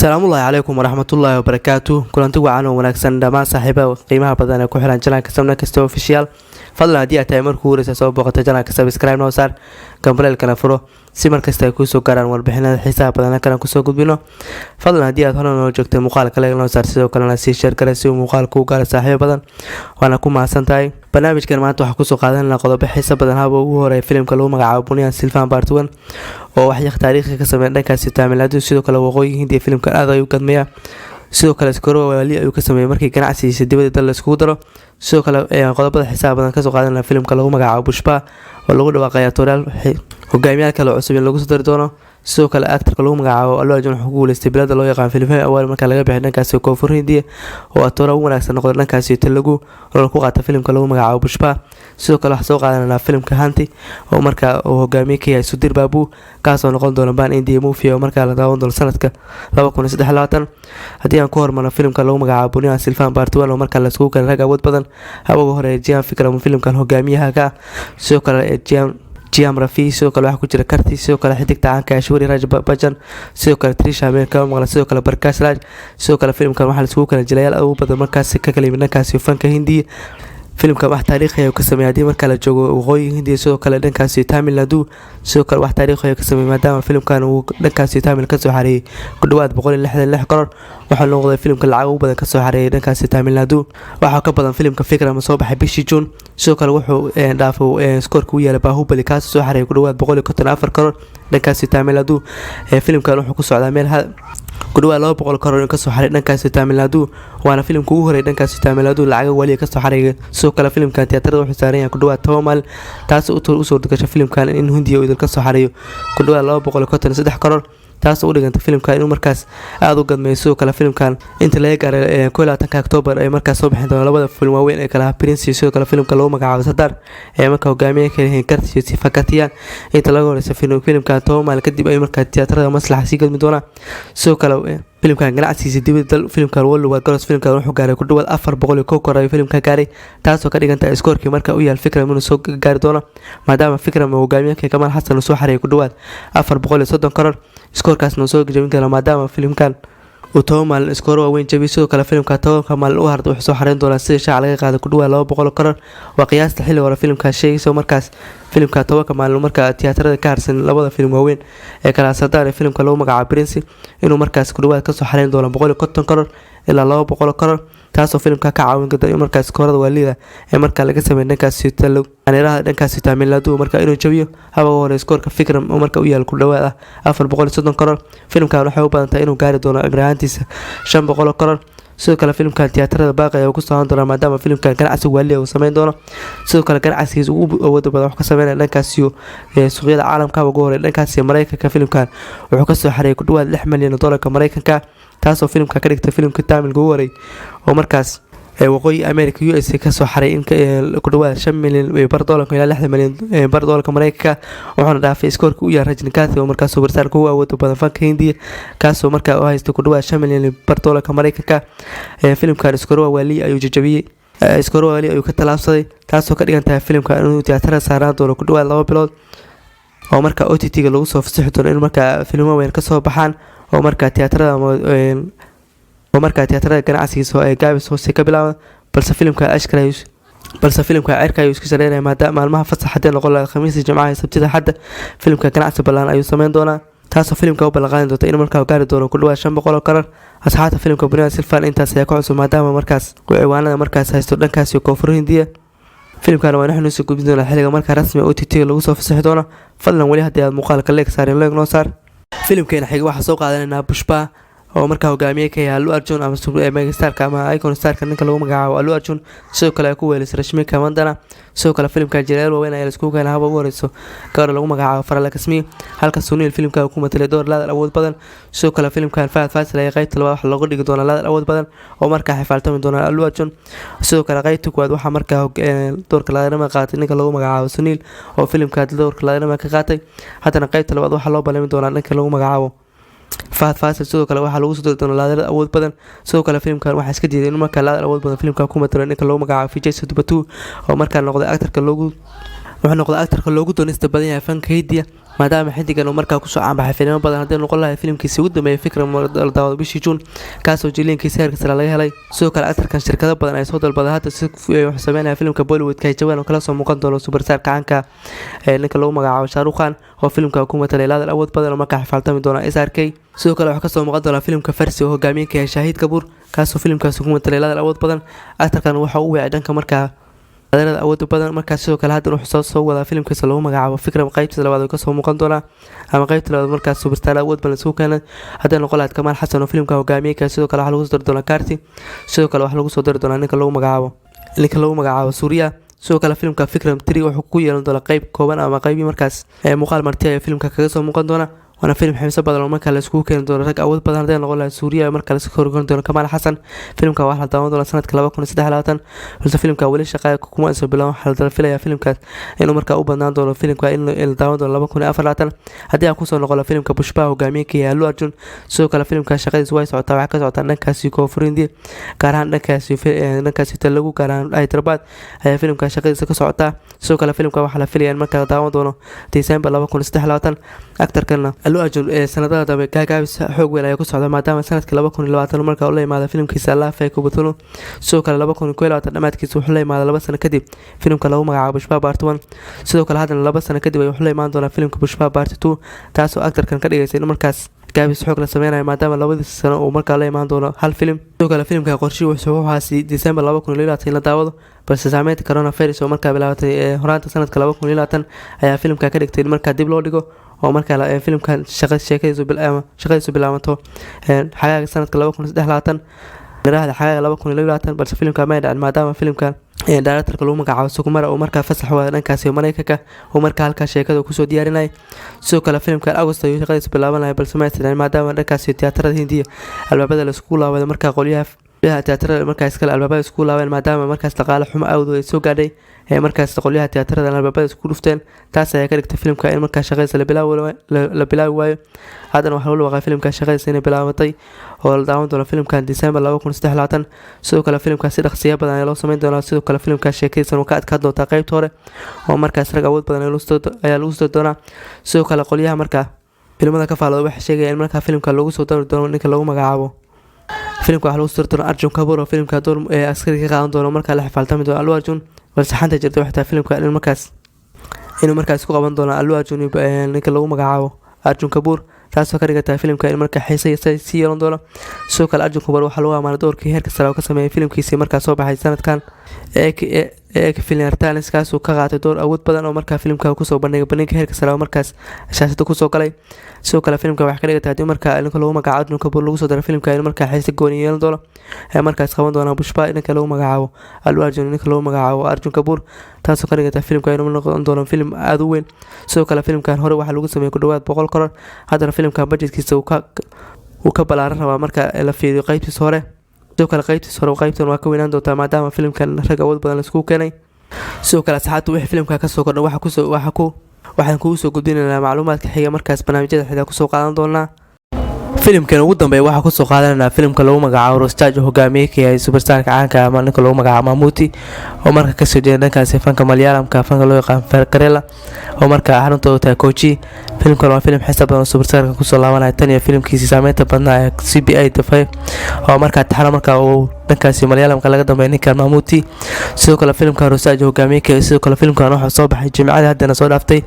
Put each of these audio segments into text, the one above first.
Asalaamu calaykum waraxmatullaahi wabarakaatuh. Kulanti wacan oo wanaagsan dhammaan saaxiibada qiimaha badan ee ku xiran channelka Samna Kasta Official. Fadlan haddii aad tahay markii ugu horreysay soo booqato channelka subscribe noo saar, gambalelkana furo si markasta ay kuu soo gaaraan warbixinada xiisaha badan kana ku soo gudbino. Fadlan haddii aad hore noo joogtay muuqaalka like noo saar sidoo kalena sii share garay si uu muuqaalku u gaaro saaxiibo badan. Waana ku mahadsantahay. Barnaamijkan maanta waxaan ku soo qaadanaa qodobo xiiso badan haba ugu horeeya filimka lagu magacaabo Bunyan Silvan Part 1 oo wax taariikhi ka sameeyay dhankaasi Taamilaadu sidoo kale waqooyi Hindiya filimka aad ayuu gadmaya sidoo kale iskoro wali ayuu ka sameeyay markii ganacsigiisa dibadda la isku daro sidoo kale qodobada xisaab badan ka soo qaadanaa filimka lagu magacaabo Pushpa oo lagu dhawaaqay toral hogaamiyaha kale cusub in lagu soo dari doono sidoo kale actorka lagu magacaabo Allu Arjun wuxuu ku guuleystay bilada loo yaqaan filimka awal marka laga bixin dhankaasi Koonfur Hindiya oo toora ugu wanaagsan noqday dhankaasi Telugu oo ku qaata filimka lagu magacaabo Pushpa sidoo kale wax soo qaadanaa filimka Hanti oo marka uu hogaamiye ka yahay Sudhir Babu kaas oo noqon doona Pan India movie oo marka la daawan doono sanadka 2023 haddii aan ku hormarno filimka lagu magacaabo Bunyan Silvan Part 1 oo marka la isku kala rag awood badan habaga hore Jian Fikram filimkan hogaamiyaha ka sidoo kale Jiam Rafi sidoo kale waxa ku jira Karti sidoo kale xidigta caanka Aishwarya Rai Bachchan sidoo kale Trisha Meeka maqla sidoo kale Prakash Raj sidoo kale filimkan waxa la isku kala jilayaal ugu badan markaas ka kala yimid dhankaasi fanka Hindiya filimka wax taariikhi ah ka sameeyay hadii marka la joogo waqooyi Hindiya sidoo kale dhankaasi Tamil Nadu sidoo kale wax taariikhi ah ka sameeyay maadaama filimkan uu dhankaasi Tamil ka soo xareeyay ku dhawaad 166 karoor waxa loo noqday filimka lacag ugu badan ka soo xareeyay dhankaasi Tamil Nadu waxa ka badan filimka Fikram soo baxay bishii June sidoo kale wuxuu dhaafay skorka u yeelay Bahubali kaas soo xareeyay ku dhawaad 154 karoor dhankaasi Tamil Nadu filimkan wuxuu ku socdaa meel ku dhawaad 200 karoor ka soo xareeyay dhankaasi Tamil Nadu waana filimka ugu horeeyay dhankaasi Tamil Nadu lacag wali ka soo xareeyay sidoo kale filimkan tiyaatarada wuxuu saaran yahay ku dhawaad 10 maalin taas oo u soo degashay filimkan in Hindiya uu ka soo xareeyo ku dhawaad 253 karoor taas oo dhiganta filimkan inuu markaas aad u gadmay sidoo kale filimkan inta laga gaaray 21 October ay markaas soo bixin doona labada film waaweyn ee kala Prince sidoo kale filimka lagu magacaabo Sardar ee marka hogaamiye ka yahay Karti iyo Sifakatiyan inta laga horeeyay filimka 10 maalin kadib ay markaas tiyaatarada maslaxa sii gadmi doona sidoo kale filimkan ganacsigiisa dibadda filimkan World Gross filimkan wuxuu gaaray ku dhawaad 400 karoor filimka gaaray taas oo ka dhiganta skorkii marka uu yaal Fikram inuu soo gaari doono maadaama Fikram uu hogaamiye Kamal Hassan soo xareeyay ku dhawaad 430 karoor skorkaasna soo gajabin kara maadaama filimkan uu 10 maalin iskoor weyn jabiyay sidoo kale filimka 10 maalin u hardo wuxuu soo xareyn doonaa sida shaac laga qaaday ku dhawaad 200 karoor waa qiyaasta xilli hore filimka sheegayso markaas filimka 10 maalin marka tiyaatarada ka harsan labada film waaweyn ee kala Sardar ee filimka lagu magacaabo Prince inuu markaas ku dhawaad ka soo xareyn doono 150 karoor ilaa 200 karoor taas oo filimka ka caawin karta in markaas koorada waalida ee marka laga sameeyay dhankaas Telugu aniraha dhankaas Tamil Nadu marka inuu jabiyo haba hore skorka Fikram oo marka uu yaal ku dhawaad 430 karoor filimkan waxa uu badan tahay inuu gaari doono imraantiisa 500 karoor sidoo kale filimkan tiyaatarada baaqi ay ku soo doonaan maadaama filimkan ganacsi wali uu sameyn doono sidoo kale ganacsigiisa ugu awood badan wax ka sameeyay dhankaas suuqyada caalamka ugu horeeyay dhankaas Mareykanka filimkan wuxuu ka soo xareeyay ku dhawaad 6 milyan doolarka Mareykanka taas oo filimka ka dhigtay filimka Tamil ugu horeeyay oo markaas waqooyi America USA ka soo xareeyay in ku dhawaad 5 milyan doolarka ilaa 6 milyan doolarka Mareykanka wuxuuna dhaafay skorka u yahay Rajnikanth oo markaas superstar ku awood badan fanka Hindiya kaas oo markaa u haysto ku dhawaad 5 milyan doolarka Mareykanka filimkan iskoro wali ayuu jajabiyay iskoro wali ayuu ka talaabsaday taas oo ka dhiganta filimka inuu tiyaatarada saaraan doono ku dhawaad 2 bilood oo marka OTT-ga lagu soo fasaxo doono in marka filmo weyn ka soo baxaan oo marka tiyaatarada ganacsigiisa ay gaabis hoose ka bilaabaan balse filimka cirka ayuu isku sareynaya maadaama maalmaha fasaxa noqon lahaa Khamiis Jimcaha Sabtida Axadda filimka ganacsi ballan ayuu sameyn doonaa taas oo filimka u balaqaan doonta in markaa gaari doono ku dhawaad 500 karoor asxaabta filimka Bunyan Silvan intaas ayaa ka cusub maadaama markaas ciwaanada markaas haysto dhankaas Koonfur Hindiya filimkan waa inuu soo gudbin doonaa xilliga marka rasmi OTT lagu soo fasaxi doono fadlan wali haddii aad muuqaalka leeg saareen leeg noo saar filimkeena xiga waxa soo qaadanayna Pushpa oo marka hogaamiye ka yahay Allu Arjun ama megastar ama icon star ka ninka lagu magacaabo Allu Arjun sidoo kale ku weelisay Rashmika Mandana sidoo kale filimka jilayaal waaweyn ayaa la isku keenay haba ugu horeyso gaar lagu magacaabo Farala Kasmi halka Sunil filimka ku matalay door laad awood badan sidoo kale filimkan Fahad Faasil ay qaybta labaad waxa lagu dhigi doonaa laad awood badan oo marka xifaaltami doona Allu Arjun sidoo kale qaybta koowaad waxa marka doorka laadnimo qaatay ninka lagu magacaabo Sunil oo filimka doorka laadnimo ka qaatay haddana qaybta labaad waxa loo balami doonaa ninka lagu magacaabo Fahad Faasil sidoo kale waxa lagu soo doonaa laad awood badan sidoo kale filimkan waxa iska diiday in marka laad awood badan filimka ku matalay ninka lagu magacaabo Vijay Sethupathi oo marka noqday actorka wuxuu noqday actarka loogu doonista badan yahay fanka Hindiya maadaama xidigan uu markaa kusoo caanbaxay filimada badan haddii noqon lahaa filimkiisii ugu dambeeyay Vikram la daawado bishii June kaasoo jiliinkiisa heerka sare laga helay sidoo kale actarkan shirkado badan ay soo dalbaday hadda si wuxuu sameynaya filimka Bollywood ka jawaan oo kala soo muuqan doono superstar caanka ninka lagu magacaabo Shah Rukh Khan oo filimka ku matalay laadal awood badan oo markaa xifaaltami doona SRK sidoo kale waxa ka soo muuqan doona filimka Farsi oo hogaamiye ka yahay Shahid Kapoor kaasoo filimkaas ku matalay laadal awood badan actarkan waxa uu weecay dhanka markaa adeerada awood badan markaa sidoo kale hadda wuxuu soo wadaa filimkiisa lagu magacaabo Vikram qaybtiisa labaad oo ka soo muuqan doona ama qaybta labaad markaa superstar awood badan isku keenay hadda noqon lahayd Kamal Hassan oo filimka hogaamiye ka sidoo kale waxa lagu soo dari doona Karti sidoo kale waxa lagu soo dari doona ninka lagu magacaabo Surya sidoo kale filimka Vikram 3 wuxuu ku yeelan doona qayb kooban ama qaybi markaas muuqaal marti ay filimka kaga soo muuqan doona وانا فيلم حمسة بدل ما كان لسكو كان دور رك أول بدل هذين نقول سوريا مركز لسكو كان دور كمال حسن فيلم كواحد داون دور سنة كلا بكون سده حلقات بس فيلم كأول شقة كوما إنسان بلا حلقة فيلم فيلم كات إنه مركز أول بدل دور فيلم كإنه الداون دور لبكون أفرعات هذي أكون صار نقول فيلم كبشبه وجامي كي هلو أرجون سو كلا فيلم كشقة زواج سو تبع كذا عطانا كاسيكو فريندي كارهان نكاسي في نكاسي تلقو كارهان أي تربات فيلم كشقة سو عطا سو كلا فيلم كواحد فيلم مركز داون دور ديسمبر لبكون سده حلقات أكتر كنا هلو أرجون سنة dambe gaagaabis xoog weyn ayaa ku socda maadaama sanadkii 2020 markaa uu la yimaado filimkiisa Allah Fay ku batalo sidoo kale 2021 dhamaadkiisa wuxuu la yimaado 2 sano kadib filimka lagu magacaabo Pushpa Part 1 sidoo kale hadana 2 sano kadib wuxuu la imaan doonaa filimka Pushpa Part 2 taasoo actorkan ka dhigaysay in markaas gaabis xoog la sameeyo maadaama 2 sano uu markaa la imaan doono hal filim sidoo kale filimka qorshe wuxuu ahaa December 2020 la daawado balse saameynta coronavirus oo markaa bilaabatay horaanta sanadka 2020 ayaa filimka ka dhigtay markaa dib loo dhigo oo markaa filimkan shaqadiisu bilaabato xagaaga sanadka 2023 miraahda xagaaga 2020 balse filimka ma dhacin maadaama filimkan directorka lagu magacaabo Sukumar oo markaa fasax wada dhankaas Mareykanka oo markaa halka sheekada ku soo diyaarinay sidoo kale filimkan August ayuu shaqadiisu bilaabanay balse ma aysan maadaama dhankaas tiyaatarada Hindiya albaabada la isku laabay markaa qolyaha tiyaatarada markaas kale albaabada isku laabeen maadaama markaas dhaqaale xumo awdo ay soo gaadhay markaas qolyaha tiyaatarada albaabada isku dhufteen taas ayaa ka dhigtay filimka in markaa shaqadiisa la bilaabi waayo haddana waxa lagu waqay filimka shaqadiisa inay bilaabatay oo la daawan doono filimkan December 2023 sidoo kale filimka si dhaqsiya badan ayaa loo sameyn doonaa sidoo kale filimka sheekadiisa uu ka adkaan doonta qaybta hore oo markaas rag awood badan ayaa lagu soo doonaa sidoo kale qolyaha markaa filimada ka faalooda waxa sheegayaan markaa filimka lagu soo dari doono ninka lagu magacaabo filimka waxa lagu soo dari Arjun Kapoor oo filimka door askari ka qaadan doono markaa la xifaaltami doono Allu Arjun balse xanta jirta waxta filimka inuu markaas ku qaban doono Allu Arjun ninka lagu magacaabo Arjun Kapoor taasoo ka dhigata filimka in markaa xiisaha si yeelan doono sidoo kale Arjun Kapoor waxa lagu amaanay doorkii heerka sare oo ka sameeyay filimkiisa markaa soo baxay sanadkan filim Artanis kaasoo ka qaatay door awood badan oo markaa filimka ku soo bandhigay heerka sare oo markaas shaashada ku soo galay sidoo kale filimka waxa ka dhigata markaa ninka lagu magacaabo Arjun Kapoor lagu soo daray filimka in markaa xiisa gooni yeelan doono markaas qaban doona Pushpa ninka lagu magacaabo Allu Arjun ninka lagu magacaabo Arjun Kapoor taasoo ka dhigata filimka inuu noqon doono filim aad u weyn sidoo kale filimkan hore waxa lagu sameeyay ku dhawaad 100 karoor haddana filimka budgetkiisa uu ka balaaran rabaa marka la fiiriyo qaybtiisa hore sidoo kale qaybtan waa ka weynaan doontaa maadaama filimkan rag awood badan la isku keenay sidoo kale saxaatu wixii filimka ka soo kordhay waxaan kugu soo gudbinaynaa macluumaadka xiga markaas barnaamijyada xiga ku soo qaadan doonaa filimkan ugu dambeeya waxa ku soo qaadanayna filimka lagu magacaabo Rostaj hogaamiye ka yahay superstar caanka ama ninka lagu magacaabo Mamuti oo markaa ka soo jeeda dhankaas fanka Malayalamka fanka loo yaqaan Karela oo markaa xaruntooda tahay Kochi filimkan waa filim xisaab badan superstar ku soo laabanaya tan iyo filimkiisa saameynta badnaa CBI Dafay oo markaa taxana markaa uu dhankaas Malayalamka laga dambeeyay ninka Mamuti sidoo kale filimka Rostaj hogaamiye ka sidoo kale filimkan waxa soo baxay Jimcada haddana soo dhaaftay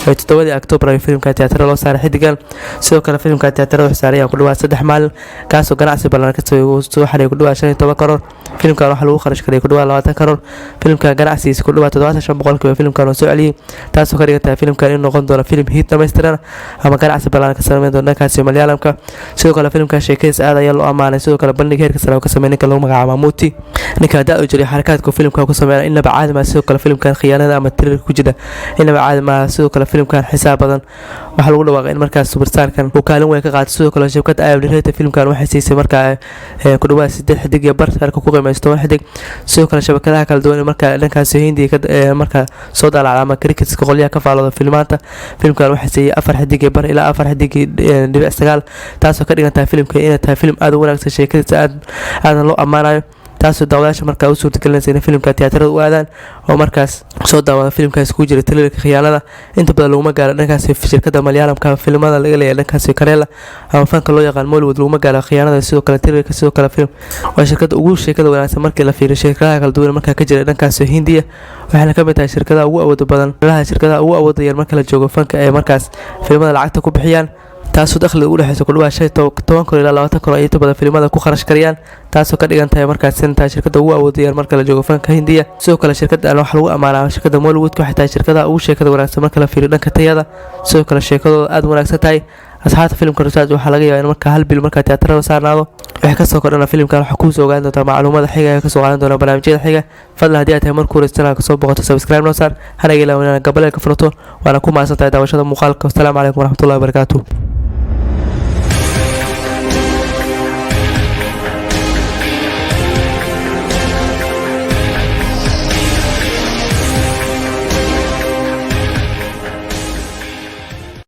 7 October ay filimka tiyaatarada loo saaray xidigan sidoo kale filimka tiyaatarada ayaa ku dhawaad 3 maalin kaasoo ganacsi balan ka soo xaray ku dhawaad 15 karoor filimkan waxa lagu kharash karay ku dhawaad 20 karoor filimka ganacsigiisa ku dhawaad 75% filimkan soo celiyay taasoo ka dhigtay filimkan inuu noqon doono filim hit dhameystiran ama ganacsi balan ka sameeyo dhankaas Malayalamka sidoo kale filimka sheekadiisa aad ayaa loo amaanay sidoo kale bandhig heerka sare oo ka sameeyay ninka lagu magacaabo Mamuti ninka daa u jiray xarakaadka filimka ku sameeyay in la bacaad ma sidoo kale filimkan khiyaanada ama thriller ku jira in la bacaad ma sidoo kale filimkan xisaab badan waxa lagu dhawaaqay in markaas superstarkan uu kaalin weyn ka qaato sidoo kale shirkadda Airtel filimkan waxay siisay markaa ku dhawaad 3 xidig iyo bar halka ku qiimaysto 1 xidig sidoo kale shabakadaha kala duwan markaa dhankaas Hindiya markaa soo daalacay ama cricketska qolyaha ka faalooda filmaanta filimkan waxay siiyay 4 xidig iyo bar ilaa 4 xidig dhibic 9 taasoo ka dhiganta filimka inay tahay filim aad u wanaagsan sheekadiisa aad loo amaanayo taasoo daawadayaasha markaa u suurtagelinaysa in filimka tiyaatarada u aadaan oo markaas soo daawada filimkaas ku jira trailerka khiyaanada. inta badan laguma gaaro dhankaas shirkadda Malayalamka filimada laga leeyahay dhankaas Kareela ama fanka loo yaqaan Mollywood laguma gaaro khiyaanada. sidoo kale trailerka sidoo kale film waa shirkadda ugu sheekada wanaagsan markii la fiiriyo shirkadaha kala duwan markaa ka jira dhankaas Hindiya, waxaana ka mid tahay shirkadaha ugu awoodda badan shirkadaha ugu awoodda yar marka la joogo fanka ee markaas filimada lacagta ku bixiyaan, taasoo dakhliga u dhaxaysa ku dhawaad 15 ilaa 20 ay inta badan filimada ku kharash kariyaan, taasoo ka dhigan tahay markaas inta shirkadda ugu awoodda yar marka la joogo fanka Hindiya. sidoo kale shirkadda waxa lagu amaanaa shirkadda Mollywood waxay tahay shirkadaha ugu sheekada wanaagsan marka la fiiriyo dhanka tayada, sidoo kale sheekadooda aad wanaagsan tahay. asxaabta filimka Research waxaa laga yaabaa in marka hal bil marka tiyaatarada saarnaado waxay ka soo kordhana filimkan waxa ku soo ogaan doontaa macluumaadka xiga ee ka soo qaadan doona barnaamijyada xiga. fadlan haddii aad tahay markuu restaurant ka soo boqoto subscribe noo saar hana ilaa gabalka furto waana ku maasantahay daawashada muuqaalka. Assalaamu calaykum waraxmatullaahi wabarakaatuh.